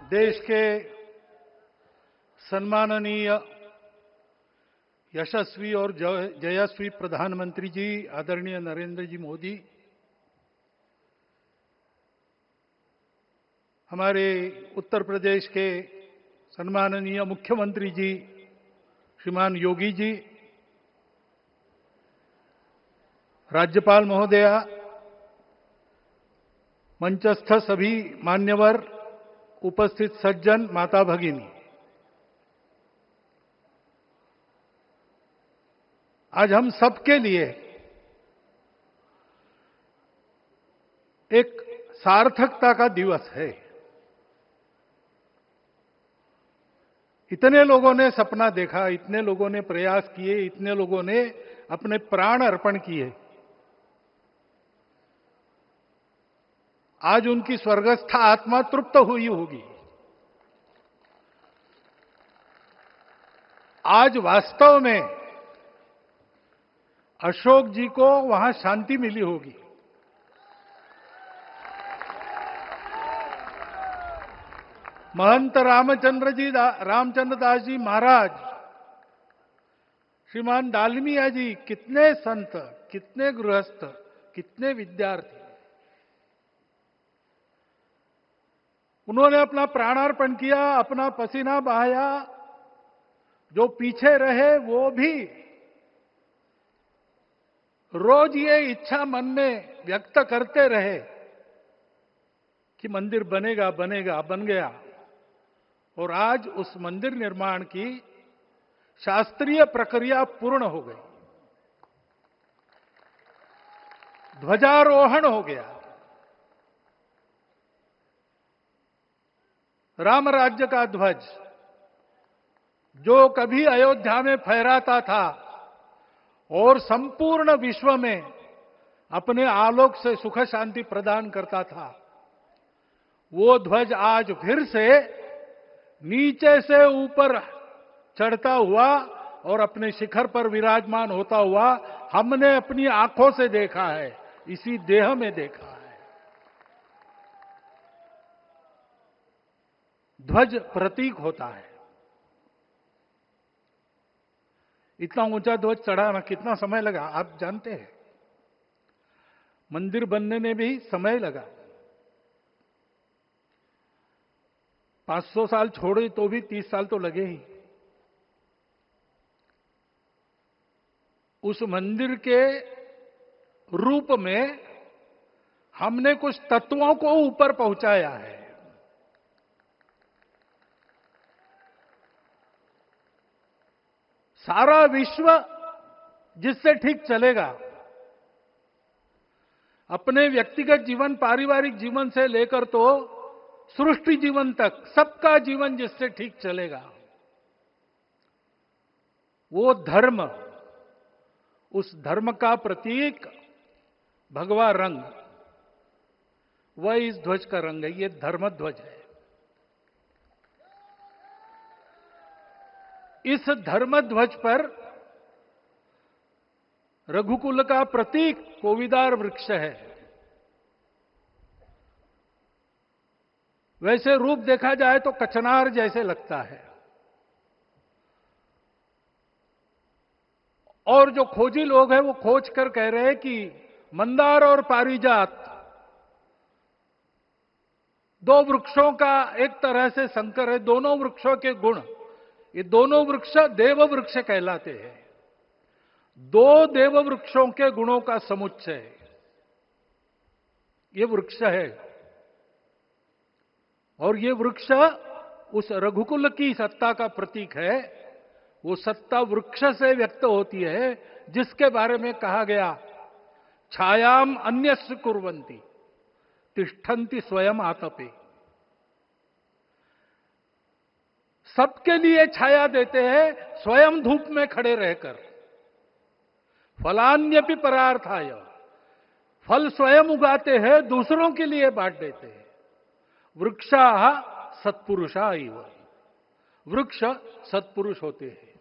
देश के सम्माननीय यशस्वी और जयस्वी प्रधानमंत्री जी आदरणीय नरेंद्र जी मोदी, हमारे उत्तर प्रदेश के सम्माननीय मुख्यमंत्री जी श्रीमान योगी जी, राज्यपाल महोदया, मंचस्थ सभी मान्यवर, उपस्थित सज्जन, माता भगिनी, आज हम सबके लिए एक सार्थकता का दिवस है। इतने लोगों ने सपना देखा, इतने लोगों ने प्रयास किए, इतने लोगों ने अपने प्राण अर्पण किए। आज उनकी स्वर्गस्थ आत्मा तृप्त हुई होगी। आज वास्तव में अशोक जी को वहां शांति मिली होगी। महंत रामचंद्र दास जी महाराज, श्रीमान डालमिया जी, कितने संत, कितने गृहस्थ, कितने विद्यार्थी, उन्होंने अपना प्राणार्पण किया, अपना पसीना बहाया। जो पीछे रहे वो भी रोज ये इच्छा मन में व्यक्त करते रहे कि मंदिर बनेगा बनेगा, बन गया। और आज उस मंदिर निर्माण की शास्त्रीय प्रक्रिया पूर्ण हो गई, ध्वजारोहण हो गया। राम राज्य का ध्वज जो कभी अयोध्या में फहराता था और संपूर्ण विश्व में अपने आलोक से सुख शांति प्रदान करता था, वो ध्वज आज फिर से नीचे से ऊपर चढ़ता हुआ और अपने शिखर पर विराजमान होता हुआ हमने अपनी आंखों से देखा है, इसी देह में देखा है। ध्वज प्रतीक होता है। इतना ऊंचा ध्वज चढ़ाना कितना समय लगा आप जानते हैं। मंदिर बनने में भी समय लगा। 500 साल छोड़े तो भी 30 साल तो लगे ही। उस मंदिर के रूप में हमने कुछ तत्वों को ऊपर पहुंचाया है। सारा विश्व जिससे ठीक चलेगा, अपने व्यक्तिगत जीवन, पारिवारिक जीवन से लेकर तो सृष्टि जीवन तक, सबका जीवन जिससे ठीक चलेगा, वो धर्म, उस धर्म का प्रतीक भगवा रंग, वह इस ध्वज का रंग है। ये धर्म ध्वज है। इस धर्म ध्वज पर रघुकुल का प्रतीक कोविदार वृक्ष है। वैसे रूप देखा जाए तो कचनार जैसे लगता है। और जो खोजी लोग हैं वो खोज कर कह रहे हैं कि मंदार और पारिजात दो वृक्षों का एक तरह से संकर है। दोनों वृक्षों के गुण, ये दोनों वृक्ष देव वृक्ष कहलाते हैं। दो देव वृक्षों के गुणों का समुच्चय ये वृक्ष है। और ये वृक्ष उस रघुकुल की सत्ता का प्रतीक है। वो सत्ता वृक्ष से व्यक्त होती है, जिसके बारे में कहा गया, छायाम अन्यस्य कुर्वन्ति तिष्ठन्ति स्वयं आतपे। सबके लिए छाया देते हैं, स्वयं धूप में खड़े रहकर। फलान्यपि परार्थाय, फल स्वयं उगाते हैं, दूसरों के लिए बांट देते हैं। वृक्षा सत्पुरुषा इव, वृक्ष सत्पुरुष होते हैं।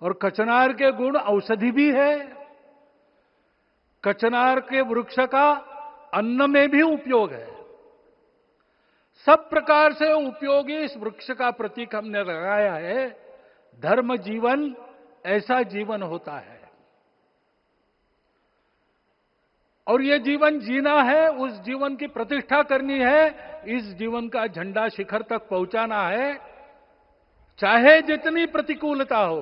और कचनार के गुण औषधि भी है। कचनार के वृक्ष का अन्न में भी उपयोग है। सब प्रकार से उपयोगी इस वृक्ष का प्रतीक हमने लगाया है। धर्म जीवन ऐसा जीवन होता है, और ये जीवन जीना है, उस जीवन की प्रतिष्ठा करनी है, इस जीवन का झंडा शिखर तक पहुंचाना है। चाहे जितनी प्रतिकूलता हो,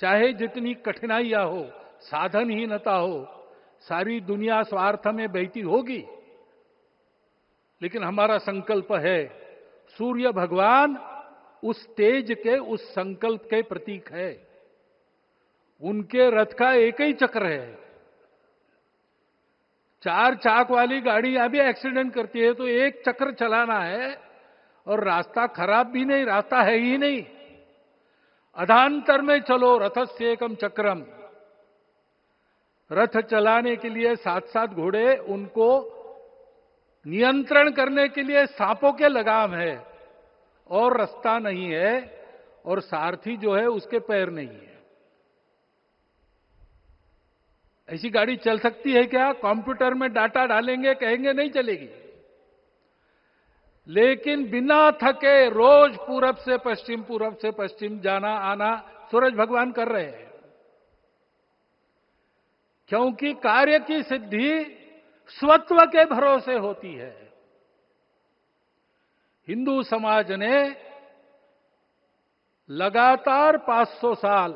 चाहे जितनी कठिनाइयां हो, साधनहीनता हो, सारी दुनिया स्वार्थ में बहती होगी, लेकिन हमारा संकल्प है, सूर्य भगवान उस तेज के, उस संकल्प के प्रतीक है। उनके रथ का एक ही चक्र है। 4 चाक वाली गाड़ियां भी एक्सीडेंट करती है तो एक चक्र चलाना है, और रास्ता खराब भी नहीं, रास्ता है ही नहीं। अधांतर में चलो रथस्य एकम चक्रम। रथ चलाने के लिए 7-7 घोड़े, उनको नियंत्रण करने के लिए सांपों के लगाम है, और रास्ता नहीं है, और सारथी जो है उसके पैर नहीं है। ऐसी गाड़ी चल सकती है क्या? कंप्यूटर में डाटा डालेंगे, कहेंगे नहीं चलेगी। लेकिन बिना थके रोज पूरब से पश्चिम जाना आना सूरज भगवान कर रहे हैं, क्योंकि कार्य की सिद्धि स्वत्व के भरोसे होती है। हिंदू समाज ने लगातार 500 साल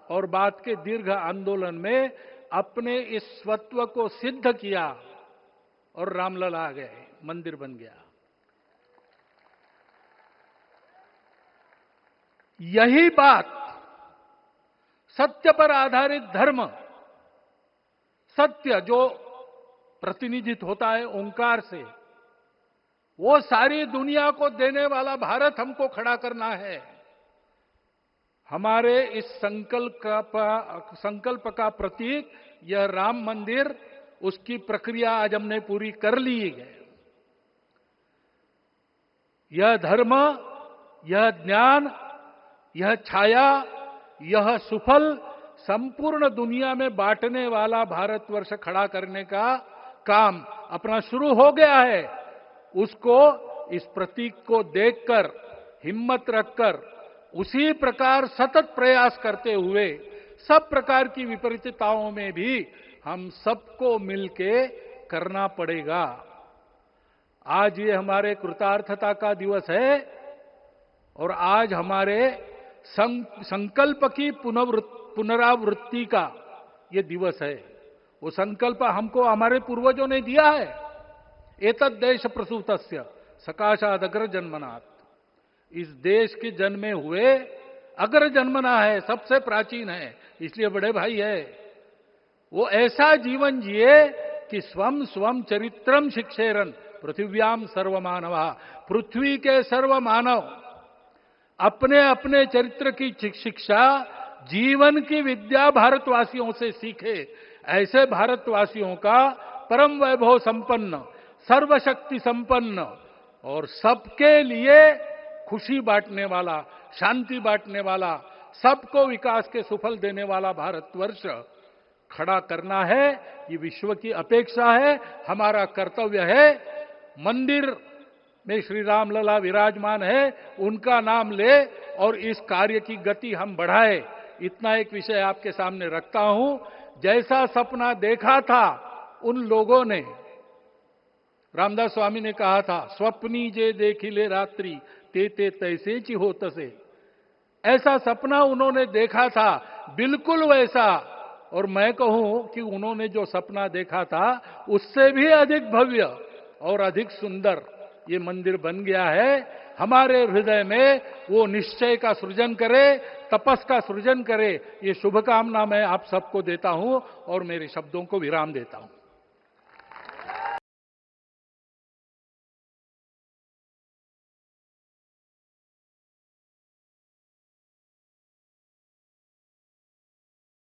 और बाद के दीर्घ आंदोलन में अपने इस स्वत्व को सिद्ध किया, और रामलला आ गए, मंदिर बन गया। यही बात सत्य पर आधारित धर्म, सत्य जो प्रतिनिधित्व होता है ओंकार से, वो सारी दुनिया को देने वाला भारत हमको खड़ा करना है। हमारे इस संकल्प का प्रतीक यह राम मंदिर, उसकी प्रक्रिया आज हमने पूरी कर ली है। यह धर्म, यह ज्ञान, यह छाया, यह सुफल संपूर्ण दुनिया में बांटने वाला भारतवर्ष खड़ा करने का काम अपना शुरू हो गया है। उसको, इस प्रतीक को देखकर, हिम्मत रखकर, उसी प्रकार सतत प्रयास करते हुए, सब प्रकार की विपरीतताओं में भी हम सबको मिलके करना पड़ेगा। आज ये हमारे कृतार्थता का दिवस है, और आज हमारे संकल्प की पुनरावृत्ति का ये दिवस है। वो संकल्प हमको हमारे पूर्वजों ने दिया है। एतद् देश प्रसूतस्य सकाशाद अग्र जन्मनात्। इस देश के जन्मे हुए अग्र जन्मना है, सबसे प्राचीन है, इसलिए बड़े भाई है। वो ऐसा जीवन जिए कि स्वम स्वम चरित्रम शिक्षेरन पृथिव्याम सर्वमानवा। पृथ्वी के सर्व मानव अपने अपने चरित्र की शिक्षा, जीवन की विद्या भारतवासियों से सीखे। ऐसे भारतवासियों का परम वैभव संपन्न, सर्वशक्ति संपन्न और सबके लिए खुशी बांटने वाला, शांति बांटने वाला, सबको विकास के सुफल देने वाला भारतवर्ष खड़ा करना है। ये विश्व की अपेक्षा है, हमारा कर्तव्य है। मंदिर में श्री रामलला विराजमान है, उनका नाम ले और इस कार्य की गति हम बढ़ाए। इतना एक विषय आपके सामने रखता हूं। जैसा सपना देखा था उन लोगों ने, रामदास स्वामी ने कहा था, स्वप्नी जे देखिले रात्रि ते ते तैसे ची हो तसे। ऐसा सपना उन्होंने देखा था, बिल्कुल वैसा। और मैं कहूं कि उन्होंने जो सपना देखा था उससे भी अधिक भव्य और अधिक सुंदर ये मंदिर बन गया है। हमारे हृदय में वो निश्चय का सृजन करे, तपस का सृजन करे। ये शुभकामना मैं आप सबको देता हूं और मेरे शब्दों को विराम देता हूं।